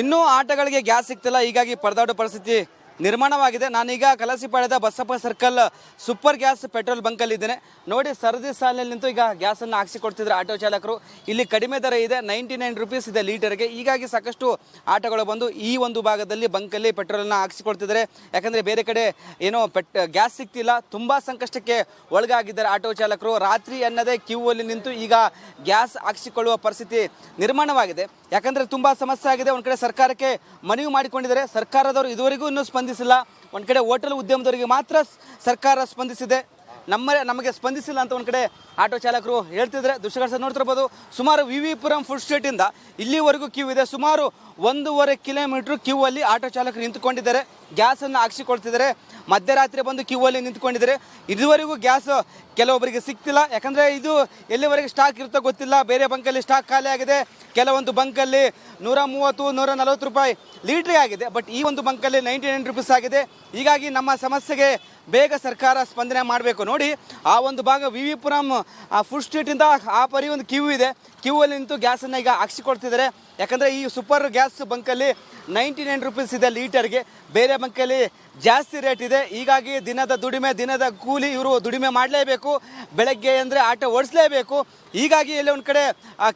ಇನ್ನೂ ಆಟೋಗಳಿಗೆ ಗ್ಯಾಸ್ ಸಿಗ್ತಿಲ್ಲ, ಹೀಗಾಗಿ ಪರದಾಡೋ ಪರಿಸ್ಥಿತಿ ನಿರ್ಮಾಣವಾಗಿದೆ. ನಾನೀಗ ಕಲಸಿಪಾಳ್ಯದ Basappa circle super gas petrol ಬಂಕಲ್ಲಿ ಇದ್ದೇನೆ. ನೋಡಿ, ಸರದಿ ಸಾಲಿನಲ್ಲಿ ನಿಂತು ಈಗ ಗ್ಯಾಸನ್ನು ಹಾಕ್ಸಿಕೊಡ್ತಿದ್ರು ಆಟೋ ಚಾಲಕರು. ಇಲ್ಲಿ ಕಡಿಮೆ ದರ ಇದೆ, 99 ರೂಪೀಸ್ ಇದೆ ಲೀಟರ್ಗೆ. ಹೀಗಾಗಿ ಸಾಕಷ್ಟು ಆಟೋಗಳು ಬಂದು ಈ ಒಂದು ಭಾಗದಲ್ಲಿ ಬಂಕಲ್ಲಿ ಪೆಟ್ರೋಲನ್ನು ಹಾಕ್ಸಿಕೊಡ್ತಿದ್ದಾರೆ. ಯಾಕಂದರೆ ಬೇರೆ ಕಡೆ ಏನೋ ಗ್ಯಾಸ್ ಸಿಗ್ತಿಲ್ಲ, ತುಂಬ ಸಂಕಷ್ಟಕ್ಕೆ ಒಳಗಾಗಿದ್ದಾರೆ ಆಟೋ ಚಾಲಕರು. ರಾತ್ರಿ ಅನ್ನದೇ ಕ್ಯೂ ಅಲ್ಲಿ ನಿಂತು ಈಗ ಗ್ಯಾಸ್ ಹಾಕ್ಸಿಕೊಳ್ಳುವ ಪರಿಸ್ಥಿತಿ ನಿರ್ಮಾಣವಾಗಿದೆ. ಯಾಕಂದರೆ ತುಂಬ ಸಮಸ್ಯೆ ಆಗಿದೆ. ಒಂದು ಕಡೆ ಸರ್ಕಾರಕ್ಕೆ ಮನವಿ ಮಾಡಿಕೊಂಡಿದ್ದಾರೆ, ಸರ್ಕಾರದವರು ಇದುವರೆಗೂ ಇನ್ನೂ ಸ್ಪಂದಿಸಿಲ್ಲ. ಒಂದು ಕಡೆ ಹೋಟೆಲ್ ಉದ್ಯಮದವರಿಗೆ ಮಾತ್ರ ಸರ್ಕಾರ ಸ್ಪಂದಿಸಿದೆ, ನಮಗೆ ಸ್ಪಂದಿಸಿಲ್ಲ ಅಂತ ಒಂದು ಕಡೆ ಆಟೋ ಚಾಲಕರು ಹೇಳ್ತಿದ್ರೆ ದೃಶ್ಯಗಳು ನೋಡ್ತಿರ್ಬೋದು. ಸುಮಾರು ವಿವಿಪುರಂ ಫುಡ್ ಸ್ಟ್ರೀಟಿಂದ ಇಲ್ಲಿವರೆಗೂ ಕ್ಯೂ ಇದೆ. ಸುಮಾರು 1.5 ಕಿಲೋಮೀಟರ್ ಕ್ಯೂ ಅಲ್ಲಿ ಆಟೋ ಚಾಲಕರು ನಿಂತುಕೊಂಡಿದ್ದಾರೆ, ಗ್ಯಾಸನ್ನು ಹಾಕ್ಸಿಕೊಳ್ತಿದ್ದಾರೆ. ಮಧ್ಯರಾತ್ರಿ ಬಂದು ಕ್ಯೂ ಅಲ್ಲಿ ನಿಂತ್ಕೊಂಡಿದ್ದಾರೆ. ಇದುವರೆಗೂ ಗ್ಯಾಸ್ ಕೆಲವೊಬ್ಬರಿಗೆ ಸಿಗ್ತಿಲ್ಲ, ಯಾಕಂದರೆ ಇದು ಎಲ್ಲಿವರೆಗೆ ಸ್ಟಾಕ್ ಇರುತ್ತೋ ಗೊತ್ತಿಲ್ಲ. ಬೇರೆ ಬಂಕಲ್ಲಿ ಸ್ಟಾಕ್ ಖಾಲಿ ಆಗಿದೆ, ಕೆಲವೊಂದು ಬಂಕಲ್ಲಿ 130-140 ರೂಪಾಯಿ ಲೀಟ್ರಿಗೆ ಆಗಿದೆ. ಬಟ್ ಈ ಒಂದು ಬಂಕಲ್ಲಿ 99 ರೂಪೀಸ್ ಆಗಿದೆ. ಹೀಗಾಗಿ ನಮ್ಮ ಸಮಸ್ಯೆಗೆ ಬೇಗ ಸರ್ಕಾರ ಸ್ಪಂದನೆ ಮಾಡಬೇಕು. ನೋಡಿ, ಆ ಒಂದು ಭಾಗ ವಿವಿಪುರಂ ಫುಡ್ ಸ್ಟ್ರೀಟಿಂದ ಆ ಪರಿ ಒಂದು ಕ್ಯೂ ಇದೆ. ಕ್ಯೂ ಅಲ್ಲಿ ನಿಂತು ಗ್ಯಾಸನ್ನು ಈಗ ಹಾಕ್ಸಿಕೊಡ್ತಿದ್ದಾರೆ. ಯಾಕಂದರೆ ಈ ಸೂಪರ್ ಗ್ಯಾಸ್ ಬಂಕಲ್ಲಿ 99 ರೂಪೀಸ್ ಇದೆ ಲೀಟರ್ಗೆ, ಬೇರೆ ಬಂಕಲ್ಲಿ ಜಾಸ್ತಿ ರೇಟ್ ಇದೆ. ಹೀಗಾಗಿ ದಿನದ ದುಡಿಮೆ, ದಿನದ ಕೂಲಿ ಇವರು ದುಡಿಮೆ ಮಾಡಲೇಬೇಕು, ಬೆಳಗ್ಗೆ ಅಂದರೆ ಆಟೋ ಓಡಿಸಲೇಬೇಕು. ಹೀಗಾಗಿ ಎಲ್ಲ ಒಂದು ಕಡೆ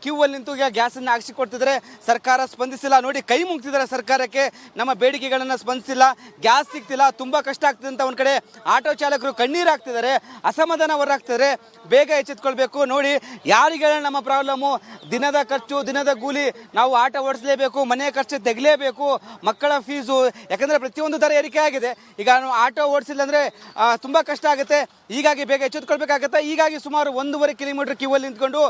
ಕ್ಯೂ ಅಲ್ಲಿ ನಿಂತು ಈಗ ಗ್ಯಾಸನ್ನು ಹಾಕ್ಸಿಕೊಡ್ತಿದ್ದಾರೆ. ಸರ್ಕಾರ ಸ್ಪಂದಿಸಿಲ್ಲ. ನೋಡಿ, ಕೈ ಮುಗ್ತಿದ್ದಾರೆ ಸರ್ಕಾರಕ್ಕೆ, ನಮ್ಮ ಬೇಡಿಕೆಗಳನ್ನು ಸ್ಪಂದಿಸಿಲ್ಲ, ಗ್ಯಾಸ್ ಸಿಗ್ತಿಲ್ಲ, ತುಂಬ ಕಷ್ಟ ಆಗ್ತದೆ ಅಂತ ಒಂದು ಕಡೆ ಆಟೋ ಚಾಲಕರು ಕಣ್ಣೀರು ಹಾಕ್ತಿದ್ದಾರೆ, ಅಸಮಾಧಾನ ಹೊರಾಗ್ತಿದ್ದಾರೆ. ಬೇಗ ಎಚ್ಚೆತ್ಕೊಳ್ಬೇಕು. ನೋಡಿ, ಯಾರಿಗೆ ನಮ್ಮ ಪ್ರಾಬ್ಲಮ್ಮು, ದಿನದ ಖರ್ಚು, ದಿನದ ಕೂಲಿ, ನಾವು ಆಟೋ ಓಡಿಸಲೇಬೇಕು, ಮನೆ ಖರ್ಚು ತೆಗಲೇಬೇಕು, ಮಕ್ಕಳ ಫೀಸು, ಯಾಕಂದರೆ ಪ್ರತಿಯೊಂದು ದರ ಏರಿಕೆ ಆಗಿದೆ. ಈಗ ನಾವು ಆಟೋ ಓಡಿಸಿಲ್ಲ ಅಂದರೆ ತುಂಬ ಕಷ್ಟ ಆಗುತ್ತೆ. ಹೀಗಾಗಿ ಬೇಗ ಎಚ್ಚೆತ್ಕೊಳ್ಬೇಕಾಗತ್ತೆ. ಹೀಗಾಗಿ ಸುಮಾರು 1.5 ಕಿಲೋಮೀಟರ್ ಕ್ಯೂ ಅಲ್ಲಿ ನಿಂತ್ಕೊಂಡು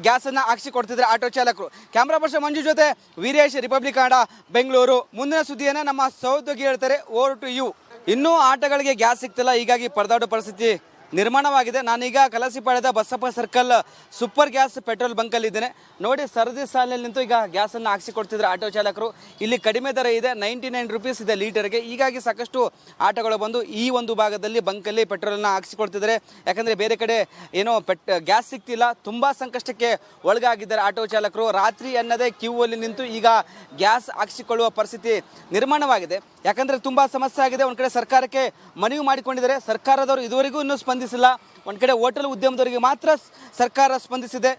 ಗ್ಯಾಸನ್ನು ಹಾಕ್ಸಿಕೊಡ್ತಿದ್ದಾರೆ ಆಟೋ ಚಾಲಕರು. ಕ್ಯಾಮ್ರಾ ಪರ್ಸನ್ ಮಂಜು ಜೊತೆ ವೀರೇಶ್, ರಿಪಬ್ಲಿಕ್ ಕನ್ನಡ, ಬೆಂಗಳೂರು. ಮುಂದಿನ ಸುದ್ದಿಯನ್ನು ನಮ್ಮ ಸಹೋದ್ಯೋಗಿ ಹೇಳ್ತಾರೆ. Over to you. ಇನ್ನೂ ಆಟೋಗಳಿಗೆ ಗ್ಯಾಸ್ ಸಿಗ್ತಿಲ್ಲ, ಹೀಗಾಗಿ ಪರದಾಡೋ ಪರಿಸ್ಥಿತಿ ನಿರ್ಮಾಣವಾಗಿದೆ. ನಾನೀಗ ಕಲಸಿಪಾಳ್ಯದ Basappa circle super gas petrol ಬಂಕಲ್ಲಿ ಇದ್ದೇನೆ. ನೋಡಿ, ಸರದಿ ಸಾಲಿನಲ್ಲಿ ನಿಂತು ಈಗ ಗ್ಯಾಸನ್ನು ಹಾಕ್ಸಿಕೊಡ್ತಿದ್ರು ಆಟೋ ಚಾಲಕರು. ಇಲ್ಲಿ ಕಡಿಮೆ ದರ ಇದೆ, 99 ರೂಪೀಸ್ ಇದೆ ಲೀಟರ್ಗೆ. ಹೀಗಾಗಿ ಸಾಕಷ್ಟು ಆಟೋಗಳು ಬಂದು ಈ ಒಂದು ಭಾಗದಲ್ಲಿ ಬಂಕಲ್ಲಿ ಪೆಟ್ರೋಲನ್ನು ಹಾಕ್ಸಿಕೊಡ್ತಿದ್ದಾರೆ. ಯಾಕಂದರೆ ಬೇರೆ ಕಡೆ ಏನೋ ಗ್ಯಾಸ್ ಸಿಗ್ತಿಲ್ಲ, ತುಂಬ ಸಂಕಷ್ಟಕ್ಕೆ ಒಳಗಾಗಿದ್ದಾರೆ ಆಟೋ ಚಾಲಕರು. ರಾತ್ರಿ ಅನ್ನದೇ ಕ್ಯೂ ಅಲ್ಲಿ ನಿಂತು ಈಗ ಗ್ಯಾಸ್ ಹಾಕ್ಸಿಕೊಳ್ಳುವ ಪರಿಸ್ಥಿತಿ ನಿರ್ಮಾಣವಾಗಿದೆ. ಯಾಕಂದರೆ ತುಂಬ ಸಮಸ್ಯೆ ಆಗಿದೆ. ಒಂದು ಕಡೆ ಸರ್ಕಾರಕ್ಕೆ ಮನವಿ ಮಾಡಿಕೊಂಡಿದ್ದಾರೆ, ಸರ್ಕಾರದವರು ಇದುವರೆಗೂ ಇನ್ನೂ ಸ್ಪಂದಿಸಿಲ್ಲ. ಒಂದು ಕಡೆ ಹೋಟೆಲ್ ಉದ್ಯಮದವರಿಗೆ ಮಾತ್ರ ಸರ್ಕಾರ ಸ್ಪಂದಿಸಿದೆ,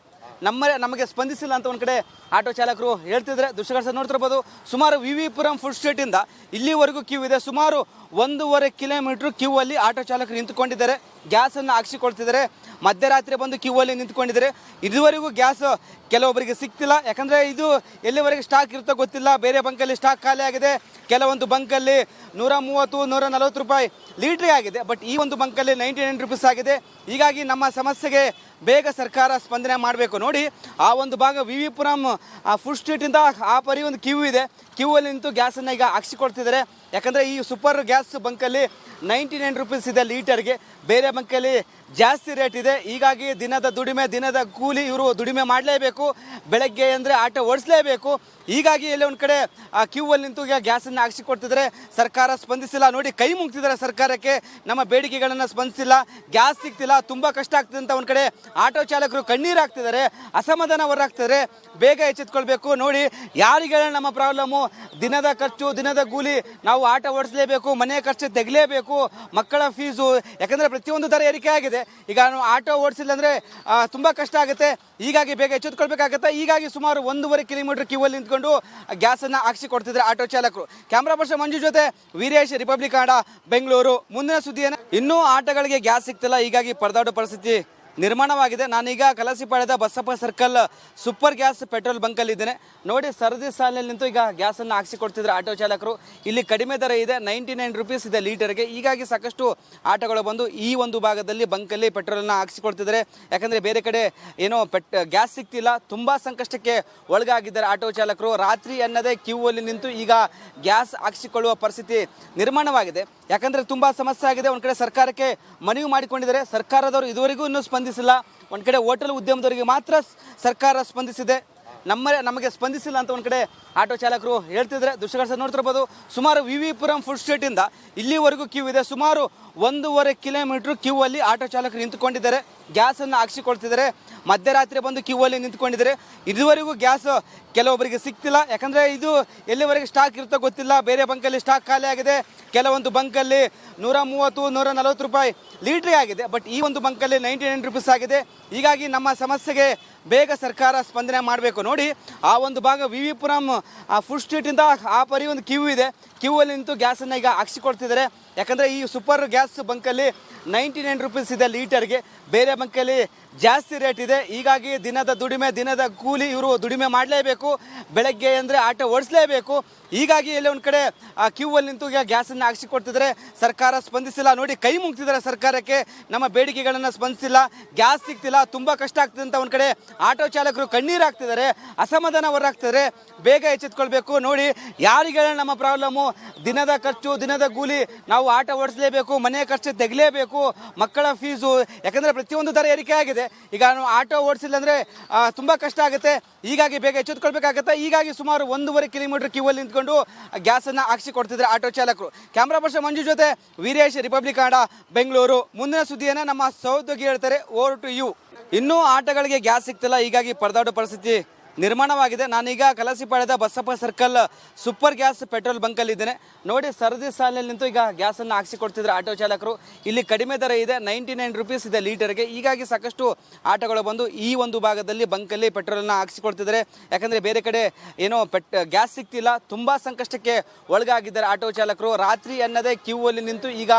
ನಮಗೆ ಸ್ಪಂದಿಸಿಲ್ಲ ಅಂತ ಒಂದು ಕಡೆ ಆಟೋ ಚಾಲಕರು ಹೇಳ್ತಿದ್ರೆ ದೃಶ್ಯಗಳು ನೋಡ್ತಿರ್ಬೋದು. ಸುಮಾರು ವಿವಿಪುರಂ ಫುಡ್ ಸ್ಟ್ರೀಟಿಂದ ಇಲ್ಲಿವರೆಗೂ ಕ್ಯೂ ಇದೆ. ಸುಮಾರು 1.5 ಕಿಲೋಮೀಟರ್ ಕ್ಯೂ ಅಲ್ಲಿ ಆಟೋ ಚಾಲಕರು ನಿಂತುಕೊಂಡಿದ್ದಾರೆ, ಗ್ಯಾಸನ್ನು ಹಾಕ್ಸಿಕೊಳ್ತಿದ್ದಾರೆ. ಮಧ್ಯರಾತ್ರಿ ಬಂದು ಕ್ಯೂ ಅಲ್ಲಿ ನಿಂತ್ಕೊಂಡಿದ್ದಾರೆ. ಇದುವರೆಗೂ ಗ್ಯಾಸ್ ಕೆಲವೊಬ್ಬರಿಗೆ ಸಿಗ್ತಿಲ್ಲ, ಯಾಕಂದರೆ ಇದು ಎಲ್ಲಿವರೆಗೆ ಸ್ಟಾಕ್ ಇರುತ್ತೋ ಗೊತ್ತಿಲ್ಲ. ಬೇರೆ ಬಂಕಲ್ಲಿ ಸ್ಟಾಕ್ ಖಾಲಿ ಆಗಿದೆ, ಕೆಲವೊಂದು ಬಂಕಲ್ಲಿ 130-140 ರೂಪಾಯಿ ಲೀಟ್ರಿಗೆ ಆಗಿದೆ. ಬಟ್ ಈ ಒಂದು ಬಂಕಲ್ಲಿ 99 ರೂಪೀಸ್ ಆಗಿದೆ. ಹೀಗಾಗಿ ನಮ್ಮ ಸಮಸ್ಯೆಗೆ ಬೇಗ ಸರ್ಕಾರ ಸ್ಪಂದನೆ ಮಾಡಬೇಕು. ನೋಡಿ, ಆ ಒಂದು ಭಾಗ ವಿವಿಪುರಂ ಫುಡ್ ಸ್ಟ್ರೀಟಿಂದ ಆ ಪರಿ ಒಂದು ಕ್ಯೂ ಇದೆ. ಕ್ಯೂ ಅಲ್ಲಿ ನಿಂತು ಗ್ಯಾಸನ್ನು ಈಗ ಹಾಕ್ಸಿಕೊಡ್ತಿದ್ದಾರೆ. ಯಾಕಂದರೆ ಈ ಸೂಪರ್ ಗ್ಯಾಸ್ ಬಂಕಲ್ಲಿ 99 ರೂಪೀಸ್ ಇದೆ ಲೀಟರ್ಗೆ, ಬೇರೆ ಬಂಕಲ್ಲಿ ಜಾಸ್ತಿ ರೇಟ್ ಇದೆ. ಹೀಗಾಗಿ ದಿನದ ದುಡಿಮೆ, ದಿನದ ಕೂಲಿ ಇವರು ದುಡಿಮೆ ಮಾಡಲೇಬೇಕು, ಬೆಳಗ್ಗೆ ಅಂದರೆ ಆಟೋ ಓಡಿಸಲೇಬೇಕು. ಹೀಗಾಗಿ ಎಲ್ಲ ಒಂದು ಕಡೆ ಕ್ಯೂ ಅಲ್ಲಿ ನಿಂತು ಈಗ ಗ್ಯಾಸನ್ನು ಹಾಕ್ಸಿಕೊಡ್ತಿದ್ದಾರೆ. ಸರ್ಕಾರ ಸ್ಪಂದಿಸಿಲ್ಲ. ನೋಡಿ, ಕೈ ಮುಗ್ತಿದ್ದಾರೆ ಸರ್ಕಾರಕ್ಕೆ, ನಮ್ಮ ಬೇಡಿಕೆಗಳನ್ನು ಸ್ಪಂದಿಸಿಲ್ಲ, ಗ್ಯಾಸ್ ಸಿಗ್ತಿಲ್ಲ, ತುಂಬ ಕಷ್ಟ ಆಗ್ತದೆ ಅಂತ ಒಂದು ಕಡೆ ಆಟೋ ಚಾಲಕರು ಕಣ್ಣೀರು ಹಾಕ್ತಿದ್ದಾರೆ, ಅಸಮಾಧಾನ ಹೊರಾಗ್ತಿದ್ದಾರೆ. ಬೇಗ ಎಚ್ಚೆತ್ಕೊಳ್ಬೇಕು. ನೋಡಿ, ಯಾರಿಗೆ ನಮ್ಮ ಪ್ರಾಬ್ಲಮ್ಮು, ದಿನದ ಖರ್ಚು, ದಿನದ ಕೂಲಿ, ನಾವು ಆಟೋ ಓಡಿಸಲೇಬೇಕು, ಮನೆ ಖರ್ಚು ತೆಗಲೇಬೇಕು, ಮಕ್ಕಳ ಫೀಸು, ಯಾಕಂದರೆ ಪ್ರತಿಯೊಂದು ದರ ಏರಿಕೆ ಆಗಿದೆ. ಈಗ ನಾವು ಆಟೋ ಓಡಿಸಿಲ್ಲ ಅಂದರೆ ತುಂಬ ಕಷ್ಟ ಆಗುತ್ತೆ. ಹೀಗಾಗಿ ಬೇಗ ಎಚ್ಚೆತ್ಕೊಳ್ಬೇಕಾಗತ್ತೆ. ಹೀಗಾಗಿ ಸುಮಾರು 1.5 ಕಿಲೋಮೀಟರ್ ಕ್ಯೂ ಅಲ್ಲಿ ನಿಂತ್ಕೊಂಡು ಗ್ಯಾಸನ್ನು ಹಾಕ್ಸಿಕೊಡ್ತಿದ್ದಾರೆ ಆಟೋ ಚಾಲಕರು. ಕ್ಯಾಮ್ರಾ ಪರ್ಸನ್ ಮಂಜು ಜೊತೆ ವೀರೇಶ್, ರಿಪಬ್ಲಿಕ್ ಕನ್ನಡ, ಬೆಂಗಳೂರು. ಮುಂದಿನ ಸುದ್ದಿಯನ್ನು ಇನ್ನೂ ಆಟೋಗಳಿಗೆ ಗ್ಯಾಸ್ ಸಿಗ್ತಿಲ್ಲ, ಹೀಗಾಗಿ ಪರದಾಡೋ ಪರಿಸ್ಥಿತಿ ನಿರ್ಮಾಣವಾಗಿದೆ. ನಾನೀಗ ಕಲಸಿಪಾಳ್ಯದ Basappa circle super gas petrol ಬಂಕಲ್ಲಿ ಇದ್ದೇನೆ. ನೋಡಿ, ಸರದಿ ಸಾಲಿನಲ್ಲಿ ನಿಂತು ಈಗ ಗ್ಯಾಸನ್ನು ಹಾಕ್ಸಿಕೊಡ್ತಿದ್ರು ಆಟೋ ಚಾಲಕರು. ಇಲ್ಲಿ ಕಡಿಮೆ ದರ ಇದೆ, 99 ರೂಪೀಸ್ ಇದೆ ಲೀಟರ್ಗೆ. ಹೀಗಾಗಿ ಸಾಕಷ್ಟು ಆಟೋಗಳು ಬಂದು ಈ ಒಂದು ಭಾಗದಲ್ಲಿ ಬಂಕಲ್ಲಿ ಪೆಟ್ರೋಲನ್ನು ಹಾಕ್ಸಿಕೊಡ್ತಿದ್ದಾರೆ. ಯಾಕಂದರೆ ಬೇರೆ ಕಡೆ ಏನೋ ಗ್ಯಾಸ್ ಸಿಗ್ತಿಲ್ಲ, ತುಂಬ ಸಂಕಷ್ಟಕ್ಕೆ ಒಳಗಾಗಿದ್ದಾರೆ ಆಟೋ ಚಾಲಕರು. ರಾತ್ರಿ ಅನ್ನದೇ ಕ್ಯೂ ಅಲ್ಲಿ ನಿಂತು ಈಗ ಗ್ಯಾಸ್ ಹಾಕ್ಸಿಕೊಳ್ಳುವ ಪರಿಸ್ಥಿತಿ ನಿರ್ಮಾಣವಾಗಿದೆ. ಯಾಕಂದರೆ ತುಂಬ ಸಮಸ್ಯೆ ಆಗಿದೆ. ಒಂದು ಕಡೆ ಸರ್ಕಾರಕ್ಕೆ ಮನವಿ ಮಾಡಿಕೊಂಡಿದ್ದಾರೆ, ಸರ್ಕಾರದವರು ಇದುವರೆಗೂ ಇನ್ನೂ ಸ್ಪಂದಿಸಿಲ್ಲ. ಒಂದು ಕಡೆ ಹೋಟೆಲ್ ಉದ್ಯಮದವರಿಗೆ ಮಾತ್ರ ಸರ್ಕಾರ ಸ್ಪಂದಿಸಿದೆ, ನಮಗೆ ಸ್ಪಂದಿಸಿಲ್ಲ ಅಂತ ಒಂದು ಕಡೆ ಆಟೋ ಚಾಲಕರು ಹೇಳ್ತಿದ್ರೆ ದೃಶ್ಯಗಳು ನೋಡ್ತಿರ್ಬೋದು. ಸುಮಾರು ವಿವಿಪುರಂ ಫುಡ್ ಸ್ಟ್ರೀಟಿಂದ ಇಲ್ಲಿವರೆಗೂ ಕ್ಯೂ ಇದೆ. ಸುಮಾರು 1.5 ಕಿಲೋಮೀಟರ್ ಕ್ಯೂ ಅಲ್ಲಿ ಆಟೋ ಚಾಲಕರು ನಿಂತುಕೊಂಡಿದ್ದಾರೆ, ಗ್ಯಾಸನ್ನು ಹಾಕ್ಸಿಕೊಳ್ತಿದ್ದಾರೆ. ಮಧ್ಯರಾತ್ರಿ ಬಂದು ಕ್ಯೂ ಅಲ್ಲಿ ನಿಂತ್ಕೊಂಡಿದ್ದಾರೆ. ಇದುವರೆಗೂ ಗ್ಯಾಸ್ ಕೆಲವೊಬ್ಬರಿಗೆ ಸಿಗ್ತಿಲ್ಲ, ಯಾಕಂದರೆ ಇದು ಎಲ್ಲಿವರೆಗೆ ಸ್ಟಾಕ್ ಇರುತ್ತೋ ಗೊತ್ತಿಲ್ಲ. ಬೇರೆ ಬಂಕಲ್ಲಿ ಸ್ಟಾಕ್ ಖಾಲಿ ಆಗಿದೆ, ಕೆಲವೊಂದು ಬಂಕಲ್ಲಿ 130 140 ರೂಪಾಯಿ ಲೀಟ್ರಿಗೆ ಆಗಿದೆ. ಬಟ್ ಈ ಒಂದು ಬಂಕಲ್ಲಿ 99 ರುಪೀಸ್ ಆಗಿದೆ. ಹೀಗಾಗಿ ನಮ್ಮ ಸಮಸ್ಯೆಗೆ ಬೇಗ ಸರ್ಕಾರ ಸ್ಪಂದನೆ ಮಾಡಬೇಕು. ನೋಡಿ, ಆ ಒಂದು ಭಾಗ ವಿ ಪುರಂ ಫುಡ್ ಸ್ಟ್ರೀಟಿಂದ ಆ ಪರಿ ಒಂದು ಕ್ಯೂ ಇದೆ. ಕ್ಯೂ ಅಲ್ಲಿ ನಿಂತು ಗ್ಯಾಸನ್ನು ಈಗ ಹಾಕ್ಸಿಕೊಡ್ತಿದ್ದಾರೆ. ಯಾಕಂದರೆ ಈ ಸೂಪರ್ ಗ್ಯಾಸ್ ಬಂಕಲ್ಲಿ 99 ರುಪೀಸ್ ಇದೆ ಲೀಟರ್ಗೆ. ಬೇರೆ ಬಂಕಲ್ಲಿ ಜಾಸ್ತಿ ರೇಟ್ ಇದೆ. ಹೀಗಾಗಿ ದಿನದ ದುಡಿಮೆ, ದಿನದ ಕೂಲಿ ಇವರು ದುಡಿಮೆ ಮಾಡಲೇಬೇಕು. ಬೆಳಗ್ಗೆ ಅಂದರೆ ಆಟೋ ಓಡಿಸಲೇಬೇಕು. ಹೀಗಾಗಿ ಎಲ್ಲ ಒಂದು ಕಡೆ ಕ್ಯೂ ಅಲ್ಲಿ ನಿಂತು ಈಗ ಗ್ಯಾಸನ್ನು ಹಾಕ್ಸಿಕೊಡ್ತಿದ್ದಾರೆ. ಸರ್ಕಾರ ಸ್ಪಂದಿಸಿಲ್ಲ. ನೋಡಿ, ಕೈ ಮುಗ್ತಿದ್ದಾರೆ ಸರ್ಕಾರಕ್ಕೆ. ನಮ್ಮ ಬೇಡಿಕೆಗಳನ್ನು ಸ್ಪಂದಿಸಿಲ್ಲ, ಗ್ಯಾಸ್ ಸಿಗ್ತಿಲ್ಲ, ತುಂಬ ಕಷ್ಟ ಆಗ್ತದೆ ಅಂತ ಒಂದು ಕಡೆ ಆಟೋ ಚಾಲಕರು ಕಣ್ಣೀರು ಹಾಕ್ತಿದ್ದಾರೆ, ಅಸಮಾಧಾನ ಹೊರಾಗ್ತಿದ್ದಾರೆ. ಬೇಗ ಎಚ್ಚೆತ್ಕೊಳ್ಬೇಕು. ನೋಡಿ, ಯಾರಿಗೆ ನಮ್ಮ ಪ್ರಾಬ್ಲಮ್ಮು? ದಿನದ ಖರ್ಚು, ದಿನದ ಕೂಲಿ, ನಾವು ಆಟೋ ಓಡಿಸಲೇಬೇಕು, ಮನೆ ಖರ್ಚು ತೆಗಲೇಬೇಕು, ಮಕ್ಕಳ ಫೀಸು, ಯಾಕಂದರೆ ಪ್ರತಿಯೊಂದು ದರ ಏರಿಕೆ ಆಗಿದೆ. ಈಗ ನಾವು ಆಟೋ ಓಡಿಸಿಲ್ಲ ಅಂದರೆ ತುಂಬ ಕಷ್ಟ ಆಗುತ್ತೆ. ಹೀಗಾಗಿ ಬೇಗ ಎಚ್ಚೆತ್ಕೊಳ್ಬೇಕಾಗತ್ತೆ. ಹೀಗಾಗಿ ಸುಮಾರು 1.5 ಕಿಲೋಮೀಟರ್ ಕ್ಯೂ ಅಲ್ಲಿ ನಿಂತ್ಕೊಂಡು ಗ್ಯಾಸನ್ನು ಹಾಕ್ಸಿಕೊಡ್ತಿದ್ದಾರೆ ಆಟೋ ಚಾಲಕರು. ಕ್ಯಾಮ್ರಾ ಪರ್ಸನ್ ಮಂಜು ಜೊತೆ ವೀರೇಶ್, ರಿಪಬ್ಲಿಕ್ ಕನ್ನಡ, ಬೆಂಗಳೂರು. ಮುಂದಿನ ಸುದ್ದಿಯನ್ನು ನಮ್ಮ ಸಹೋದ್ಯೋಗಿ ಹೇಳ್ತಾರೆ. Over to you. ಇನ್ನೂ ಆಟೋಗಳಿಗೆ ಗ್ಯಾಸ್ ಸಿಗ್ತಿಲ್ಲ, ಹೀಗಾಗಿ ಪರದಾಡೋ ಪರಿಸ್ಥಿತಿ ನಿರ್ಮಾಣವಾಗಿದೆ. ನಾನೀಗ ಕಲಸಿಪಾಳ್ಯದ Basappa circle super gas petrol ಬಂಕಲ್ಲಿ ಇದ್ದೇನೆ. ನೋಡಿ, ಸರದಿ ಸಾಲಿನಲ್ಲಿ ನಿಂತು ಈಗ ಗ್ಯಾಸನ್ನು ಹಾಕ್ಸಿಕೊಡ್ತಿದ್ರು ಆಟೋ ಚಾಲಕರು. ಇಲ್ಲಿ ಕಡಿಮೆ ದರ ಇದೆ, 99 ರುಪೀಸ್ ಇದೆ ಲೀಟರ್ಗೆ. ಹೀಗಾಗಿ ಸಾಕಷ್ಟು ಆಟೋಗಳು ಬಂದು ಈ ಒಂದು ಭಾಗದಲ್ಲಿ ಬಂಕಲ್ಲಿ ಪೆಟ್ರೋಲನ್ನು ಹಾಕ್ಸಿಕೊಡ್ತಿದ್ದಾರೆ. ಯಾಕಂದರೆ ಬೇರೆ ಕಡೆ ಏನೋ ಗ್ಯಾಸ್ ಸಿಗ್ತಿಲ್ಲ, ತುಂಬ ಸಂಕಷ್ಟಕ್ಕೆ ಒಳಗಾಗಿದ್ದಾರೆ ಆಟೋ ಚಾಲಕರು. ರಾತ್ರಿ ಅನ್ನದೇ ಕ್ಯೂ ಅಲ್ಲಿ ನಿಂತು ಈಗ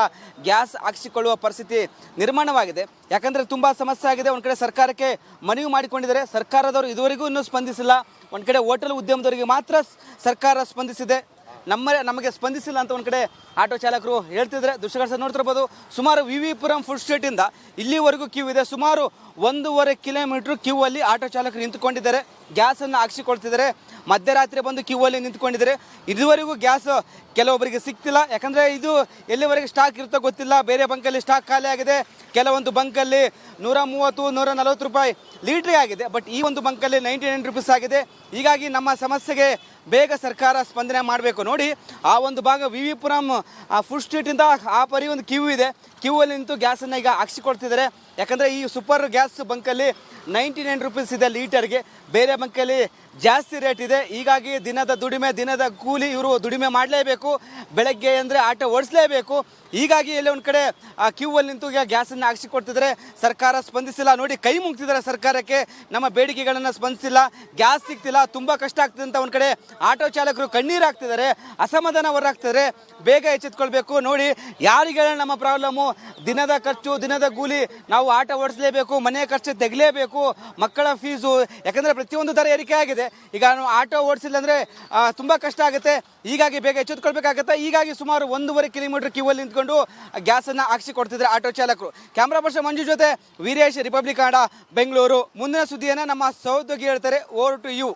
ಗ್ಯಾಸ್ ಹಾಕ್ಸಿಕೊಳ್ಳುವ ಪರಿಸ್ಥಿತಿ ನಿರ್ಮಾಣವಾಗಿದೆ. ಯಾಕಂದರೆ ತುಂಬ ಸಮಸ್ಯೆ ಆಗಿದೆ. ಒಂದು ಕಡೆ ಸರ್ಕಾರಕ್ಕೆ ಮನವಿ ಮಾಡಿಕೊಂಡಿದ್ದಾರೆ. ಸರ್ಕಾರದವರು ಇದುವರೆಗೂ ಇನ್ನೂ ಸ್ಪಂದಿಸಿಲ್ಲ. ಒಂದು ಕಡೆ ಹೋಟೆಲ್ ಉದ್ಯಮದವರಿಗೆ ಮಾತ್ರ ಸರ್ಕಾರ ಸ್ಪಂದಿಸಿದೆ, ನಮಗೆ ಸ್ಪಂದಿಸಿಲ್ಲ ಅಂತ ಒಂದು ಕಡೆ ಆಟೋ ಚಾಲಕರು ಹೇಳ್ತಿದ್ರೆ. ದೃಶ್ಯಗಳು ನೋಡ್ತಿರ್ಬೋದು. ಸುಮಾರು ವಿ ಪುರಂ ಫುಡ್ ಸ್ಟ್ರೀಟಿಂದ ಇಲ್ಲಿವರೆಗೂ ಕ್ಯೂ ಇದೆ. ಸುಮಾರು 1.5 ಕಿಲೋಮೀಟರ್ ಕ್ಯೂ ಅಲ್ಲಿ ಆಟೋ ಚಾಲಕರು ನಿಂತುಕೊಂಡಿದ್ದಾರೆ, ಗ್ಯಾಸನ್ನು ಹಾಕ್ಸಿಕೊಳ್ತಿದ್ದಾರೆ. ಮಧ್ಯರಾತ್ರಿ ಬಂದು ಕ್ಯೂ ಅಲ್ಲಿ ನಿಂತ್ಕೊಂಡಿದ್ದಾರೆ. ಇದುವರೆಗೂ ಗ್ಯಾಸ್ ಕೆಲವೊಬ್ಬರಿಗೆ ಸಿಗ್ತಿಲ್ಲ, ಯಾಕಂದರೆ ಇದು ಎಲ್ಲಿವರೆಗೆ ಸ್ಟಾಕ್ ಇರುತ್ತೋ ಗೊತ್ತಿಲ್ಲ. ಬೇರೆ ಬಂಕಲ್ಲಿ ಸ್ಟಾಕ್ ಖಾಲಿ ಆಗಿದೆ, ಕೆಲವೊಂದು ಬಂಕಲ್ಲಿ 130 140 ರೂಪಾಯಿ ಲೀಟ್ರಿಗೆ ಆಗಿದೆ. ಬಟ್ ಈ ಒಂದು ಬಂಕಲ್ಲಿ 99 ರುಪೀಸ್ ಆಗಿದೆ. ಹೀಗಾಗಿ ನಮ್ಮ ಸಮಸ್ಯೆಗೆ ಬೇಗ ಸರ್ಕಾರ ಸ್ಪಂದನೆ ಮಾಡಬೇಕು. ನೋಡಿ, ಆ ಒಂದು ಭಾಗ ವಿ ಪುರಂ ಫುಡ್ ಸ್ಟ್ರೀಟಿಂದ ಆ ಪರಿ ಒಂದು ಕ್ಯೂ ಇದೆ. ಕ್ಯೂ ಅಲ್ಲಿ ನಿಂತು ಗ್ಯಾಸನ್ನು ಈಗ ಹಾಕ್ಸಿಕೊಡ್ತಿದ್ದಾರೆ. ಯಾಕಂದರೆ ಈ ಸೂಪರ್ ಗ್ಯಾಸ್ ಬಂಕಲ್ಲಿ 99 ರುಪೀಸ್ ಇದೆ ಲೀಟರ್ಗೆ. ಬೇರೆ ಬಂಕಲ್ಲಿ ಜಾಸ್ತಿ ರೇಟ್ ಇದೆ. ಹೀಗಾಗಿ ದಿನದ ದುಡಿಮೆ, ದಿನದ ಕೂಲಿ ಇವರು ದುಡಿಮೆ ಮಾಡಲೇಬೇಕು. ಬೆಳಗ್ಗೆ ಅಂದರೆ ಆಟೋ ಓಡಿಸಲೇಬೇಕು. ಹೀಗಾಗಿ ಎಲ್ಲ ಒಂದು ಕಡೆ ಕ್ಯೂ ಅಲ್ಲಿ ನಿಂತು ಈಗ ಗ್ಯಾಸನ್ನು ಹಾಕ್ಸಿಕೊಡ್ತಿದ್ದಾರೆ. ಸರ್ಕಾರ ಸ್ಪಂದಿಸಿಲ್ಲ. ನೋಡಿ, ಕೈ ಮುಗ್ತಿದ್ದಾರೆ ಸರ್ಕಾರಕ್ಕೆ. ನಮ್ಮ ಬೇಡಿಕೆಗಳನ್ನು ಸ್ಪಂದಿಸಿಲ್ಲ, ಗ್ಯಾಸ್ ಸಿಗ್ತಿಲ್ಲ, ತುಂಬ ಕಷ್ಟ ಆಗ್ತದೆ ಅಂತ ಒಂದು ಕಡೆ ಆಟೋ ಚಾಲಕರು ಕಣ್ಣೀರು ಹಾಕ್ತಿದ್ದಾರೆ, ಅಸಮಾಧಾನ ಹೊರಾಗ್ತಿದ್ದಾರೆ. ಬೇಗ ಎಚ್ಚೆತ್ಕೊಳ್ಬೇಕು. ನೋಡಿ, ಯಾರಿಗೆ ನಮ್ಮ ಪ್ರಾಬ್ಲಮ್ಮು? ದಿನದ ಖರ್ಚು, ದಿನದ ಕೂಲಿ, ನಾವು ಆಟೋ ಓಡಿಸಲೇಬೇಕು, ಮನೆ ಖರ್ಚು ತೆಗಲೇಬೇಕು, ಮಕ್ಕಳ ಫೀಸು, ಯಾಕಂದರೆ ಪ್ರತಿಯೊಂದು ದರ ಏರಿಕೆ ಆಗಿದೆ. ಈಗ ನಾವು ಆಟೋ ಓಡಿಸಿಲ್ಲ ಅಂದರೆ ತುಂಬ ಕಷ್ಟ ಆಗುತ್ತೆ. ಹೀಗಾಗಿ ಬೇಗ ಎಚ್ಚೆತ್ಕೊಳ್ಬೇಕಾಗತ್ತೆ. ಹೀಗಾಗಿ ಸುಮಾರು 1.5 ಕಿಲೋಮೀಟರ್ ಕ್ಯೂ ಅಲ್ಲಿ ನಿಂತ್ಕೊಂಡು ಗ್ಯಾಸನ್ನು ಹಾಕ್ಸಿಕೊಡ್ತಿದ್ದಾರೆ ಆಟೋ ಚಾಲಕರು. ಕ್ಯಾಮ್ರಾ ಪರ್ಸನ್ ಮಂಜು ಜೊತೆ ವೀರೇಶ್, ರಿಪಬ್ಲಿಕ್ ಕನ್ನಡ, ಬೆಂಗಳೂರು. ಮುಂದಿನ ಸುದ್ದಿಯನ್ನು ನಮ್ಮ ಸಹೋದ್ಯೋಗಿ ಹೇಳ್ತಾರೆ. Over to you.